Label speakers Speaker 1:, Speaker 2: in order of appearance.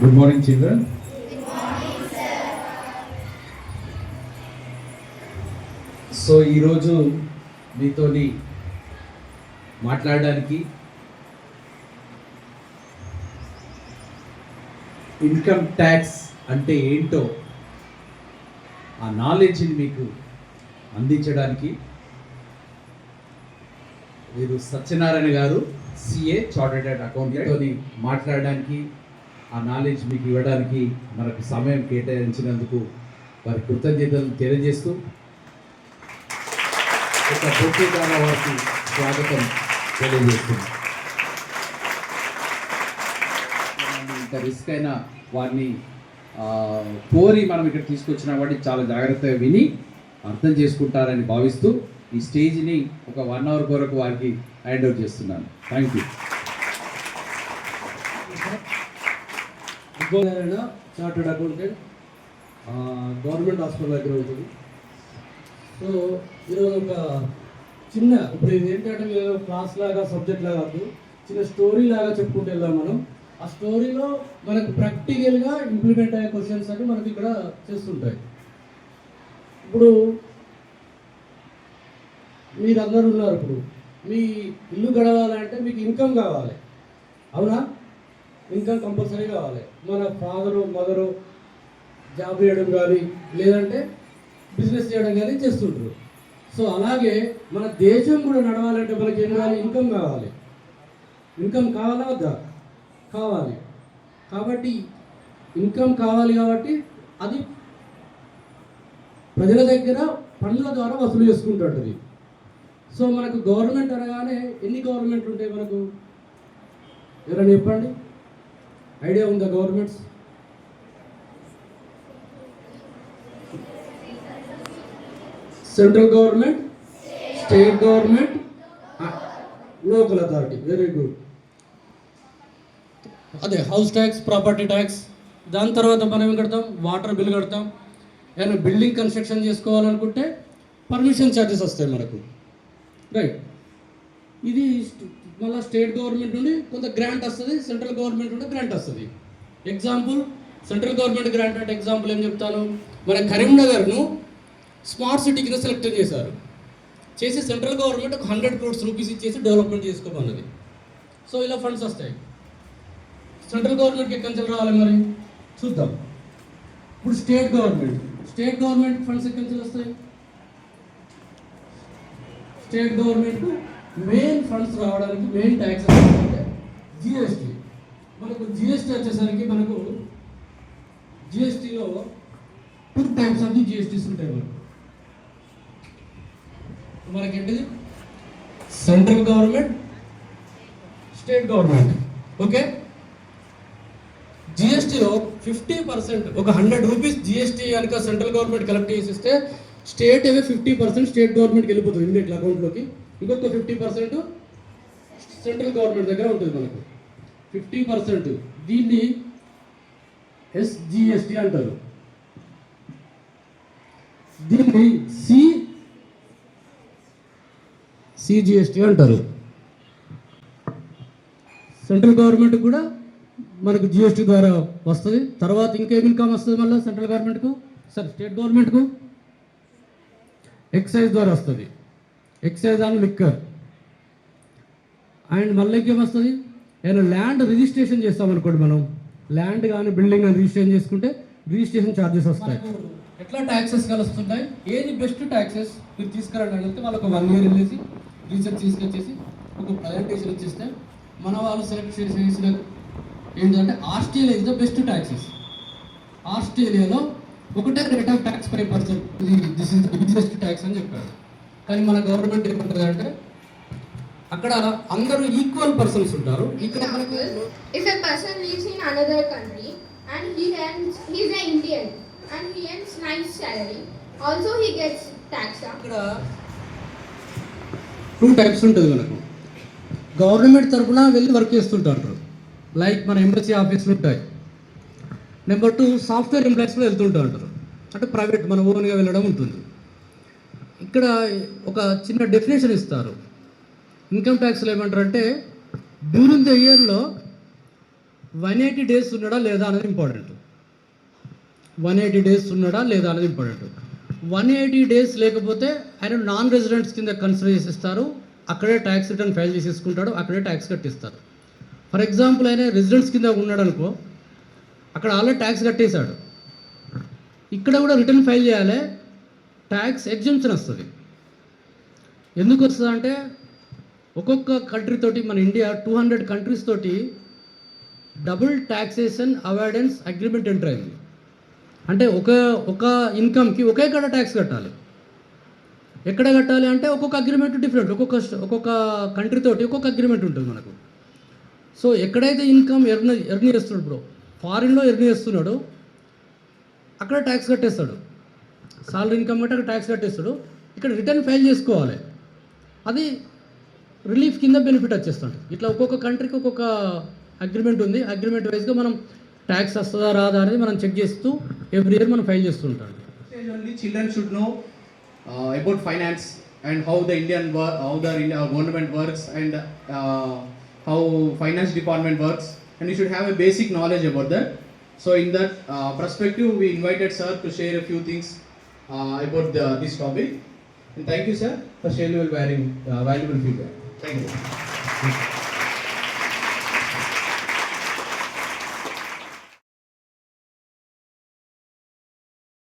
Speaker 1: Good morning, children. So ఈరోజు మీతోని మాట్లాడడానికి ఇన్కమ్ ట్యాక్స్ అంటే ఏంటో ఆ నాలెడ్జ్ని మీకు అందించడానికి మీరు సత్యనారాయణ గారు సిఏ చార్టర్డ్ అకౌంటెంట్తోని మాట్లాడడానికి ఆ నాలెడ్జ్ మీకు ఇవ్వడానికి మనకు సమయం కేటాయించినందుకు వారి కృతజ్ఞతలు తెలియజేస్తూ ఒక బొకేదార వారికి స్వాగతం తెలియజేస్తుంది. ఇంత రిస్క్ అయిన వారిని కోరి మనం ఇక్కడ తీసుకొచ్చిన వాటిని చాలా జాగ్రత్తగా విని అర్థం చేసుకుంటారని భావిస్తూ ఈ స్టేజ్ని ఒక 1 అవర్ కొరకు వారికి హ్యాండ్ ఓవర్ చేస్తున్నాను. Thank you.
Speaker 2: Chartered accountant, government hospital దగ్గర ఉంటుంది. సో ఈరోజు ఒక చిన్న ఇప్పుడు ఇది ఏంటంటే మీరు క్లాస్ లాగా సబ్జెక్ట్ లాగా కాదు, చిన్న స్టోరీ లాగా చెప్పుకుంటూ వెళ్దాం మనం. ఆ స్టోరీలో మనకు ప్రాక్టికల్గా ఇంప్లిమెంట్ అయ్యే క్వశ్చన్స్ అని మనకి ఇక్కడ చేస్తుంటాయి. ఇప్పుడు మీరందరూ ఉన్నారు, ఇప్పుడు మీ ఇల్లు గడవాలంటే మీకు ఇన్కమ్ కావాలి, అవునా? ఇన్కమ్ కంపల్సరీ కావాలి. మన ఫాదరు మదరు జాబ్ చేయడం కానీ లేదంటే బిజినెస్ చేయడం కానీ చేస్తుంటారు. సో అలాగే మన దేశం కూడా నడవాలంటే మనకి ఏం కావాలి? ఇన్కమ్ కావాలి. ఇన్కమ్ కావాలా వద్దా? కావాలి. కాబట్టి ఇన్కమ్ కావాలి కాబట్టి అది ప్రజల దగ్గర పన్నుల ద్వారా వసూలు చేసుకుంటుంటుంది. సో మనకు గవర్నమెంట్ అనగానే ఎన్ని గవర్నమెంట్లు ఉంటాయి మనకు? ఎవరైనా చెప్పండి, ఐడియా ఉందా? Governments central government, state government, local authority. Very good. అదే హౌస్ ట్యాక్స్, ప్రాపర్టీ ట్యాక్స్. దాని తర్వాత మనం ఏం కడతాం? వాటర్ బిల్ కడతాం. ఏమైనా బిల్డింగ్ కన్స్ట్రక్షన్ చేసుకోవాలనుకుంటే పర్మిషన్ ఛార్జెస్ వస్తాయి మనకు, రైట్? ఇది మళ్ళీ స్టేట్ గవర్నమెంట్ నుండి కొంత గ్రాంట్ వస్తుంది, సెంట్రల్ గవర్నమెంట్ నుండి గ్రాంట్ వస్తుంది. ఎగ్జాంపుల్ సెంట్రల్ గవర్నమెంట్ గ్రాంట్ అంటే ఎగ్జాంపుల్ ఏం చెప్తాను, మన కరీంనగర్ను స్మార్ట్ సిటీ కింద సెలెక్ట్ చేశారు. చేసి సెంట్రల్ గవర్నమెంట్ ఒక 100 crores రూపీస్ ఇచ్చేసి డెవలప్మెంట్ చేసుకోమన్నది. సో ఇలా ఫండ్స్ వస్తాయి. సెంట్రల్ గవర్నమెంట్కి ఎక్కడి నుంచి రావాలి మరి చూద్దాం. ఇప్పుడు స్టేట్ గవర్నమెంట్ ఫండ్స్ ఎక్కడి నుంచి వస్తాయి? స్టేట్ గవర్నమెంట్ మెయిన్ ఫండ్స్ రావడానికి మెయిన్ ట్యాక్స్ అంటే జిఎస్టీ. మనకు జిఎస్టీ వచ్చేసరికి మనకు జిఎస్టీలో 2 types ఆఫ్ జిఎస్టీస్ ఉంటాయి. మనకేంటిది? Central government, state government. Okay, జిఎస్టీలో 50% ఒక 100 రూపీస్ జిఎస్టీ కనుక సెంట్రల్ గవర్నమెంట్ కలెక్ట్ చేసిస్తే స్టేట్ ఏవో 50% స్టేట్ గవర్నమెంట్కి వెళ్ళిపోతుంది ఇమీడియట్లీ అకౌంట్లోకి. ఇంకొక 50% సెంట్రల్ గవర్నమెంట్ దగ్గర ఉంటుంది మనకు. 50% దీన్ని ఎస్జిఎస్టీ అంటారు. దీన్ని సిజిఎస్టీ అంటారు. సెంట్రల్ గవర్నమెంట్ కూడా మనకు జిఎస్టీ ద్వారా వస్తుంది. తర్వాత ఇంకేం ఇన్కమ్ వస్తుంది మళ్ళీ సెంట్రల్ గవర్నమెంట్కు, స్టేట్ గవర్నమెంట్కు? ఎక్సైజ్ ద్వారా వస్తుంది. Excise on liquor. అండ్ మళ్ళీ ఇంకేం వస్తుంది? ఏదైనా ల్యాండ్ రిజిస్ట్రేషన్ చేస్తామనుకోండి, మనం ల్యాండ్ కానీ బిల్డింగ్ కానీ రిజిస్ట్రేషన్ చేసుకుంటే రిజిస్ట్రేషన్ ఛార్జెస్ వస్తాయి. ఎట్లా ట్యాక్సెస్ కలుస్తున్నాయి, ఏది బెస్ట్ ట్యాక్సెస్ మీరు తీసుకురండి అంటే వాళ్ళకు 1 year వెళ్ళేసి రీసెర్చ్ తీసుకొచ్చేసి ఒక ప్రజెంటేషన్ ఇచ్చేస్తే మన వాళ్ళు సెలెక్ట్ చేసిన ఏంటంటే Australia is the best taxes. ఆస్ట్రేలియాలో ఒకటే rate of tax per person, this is the biggest tax అని చెప్పారు. కానీ మన గవర్నమెంట్ ఏమంటుంది అంటే అక్కడ అందరూ ఈక్వల్ పర్సన్స్ ఉంటారు. ఇక్కడ మనకు
Speaker 3: if a person lives in another country and he's an Indian and he earns nice salary, also he gets taxed.
Speaker 2: ఇక్కడ 2 types ఉంటుంది మనకు. గవర్నమెంట్ తరఫున వెళ్ళి వర్క్ చేస్తుంటారు, లైక్ మన ఎంబసీ ఆఫీసులు ఉంటాయి. నెంబర్ 2 సాఫ్ట్వేర్ ఎంప్లాయీస్ కూడా వెళ్తుంటూ ఉంటారు, అంటే ప్రైవేట్ మన ఓన్గా వెళ్ళడం ఉంటుంది. ఇక్కడ ఒక చిన్న డెఫినేషన్ ఇస్తారు. ఇన్కమ్ ట్యాక్స్లో ఏమంటారంటే డ్యూరింగ్ ద ఇయర్లో 180 డేస్ ఉన్నాడా లేదా అనేది ఇంపార్టెంట్. 180 డేస్ ఉన్నాడా లేదా అనేది ఇంపార్టెంట్. 180 డేస్ లేకపోతే ఆయన నాన్ రెసిడెంట్స్ కింద కన్సిడర్ చేసిస్తారు, అక్కడే ట్యాక్స్ రిటర్న్ ఫైల్ చేసేసుకుంటాడు, అక్కడే ట్యాక్స్ కట్టిస్తారు. ఫర్ ఎగ్జాంపుల్ ఆయన రెసిడెంట్స్ కింద ఉన్నాడు అనుకో, అక్కడ ఆల్రెడీ ట్యాక్స్ కట్టేశాడు, ఇక్కడ కూడా రిటర్న్ ఫైల్ చేయాలి, ట్యాక్స్ ఎగ్జంప్షన్ వస్తుంది. ఎందుకు వస్తుంది అంటే ఒక్కొక్క కంట్రీ తోటి, మన ఇండియా 200 కంట్రీస్ తోటి double taxation avoidance agreement enter అయింది. అంటే ఒక ఇన్కమ్కి ఒకే కాడ ట్యాక్స్ కట్టాలి. ఎక్కడ కట్టాలి అంటే ఒక్కొక్క అగ్రిమెంట్ డిఫరెంట్, ఒక్కొక్క కంట్రీ తోటి ఒక్కొక్క అగ్రిమెంట్ ఉంటుంది మనకు. సో ఎక్కడైతే ఇన్కమ్ ఎర్న్ చేస్తున్నాడు, బ్రో ఫారిన్లో ఎర్న్ చేస్తున్నాడు, అక్కడ ట్యాక్స్ కట్టేస్తాడు. సాలరీ ఇన్కమ్ అంటే అక్కడ ట్యాక్స్ కట్టేస్తాడు, ఇక్కడ రిటర్న్ ఫైల్ చేసుకోవాలి, అది రిలీఫ్ కింద బెనిఫిట్ వచ్చేస్తుంది. ఇట్లా ఒక్కొక్క కంట్రీకి ఒక్కొక్క అగ్రిమెంట్ ఉంది. అగ్రిమెంట్ వైజ్గా మనం ట్యాక్స్ వస్తుందా రాదా అనేది మనం చెక్ చేస్తూ ఎవ్రీ ఇయర్ మనం ఫైల్ చేస్తూ ఉంటాం.
Speaker 4: Only children should know about finance and how the Indian government works and how finance department works, and you should have a basic knowledge about that. So in that perspective, we invited sir to share a few things about this topic. And thank you, sir, for sharing your valuable feedback. Thank you.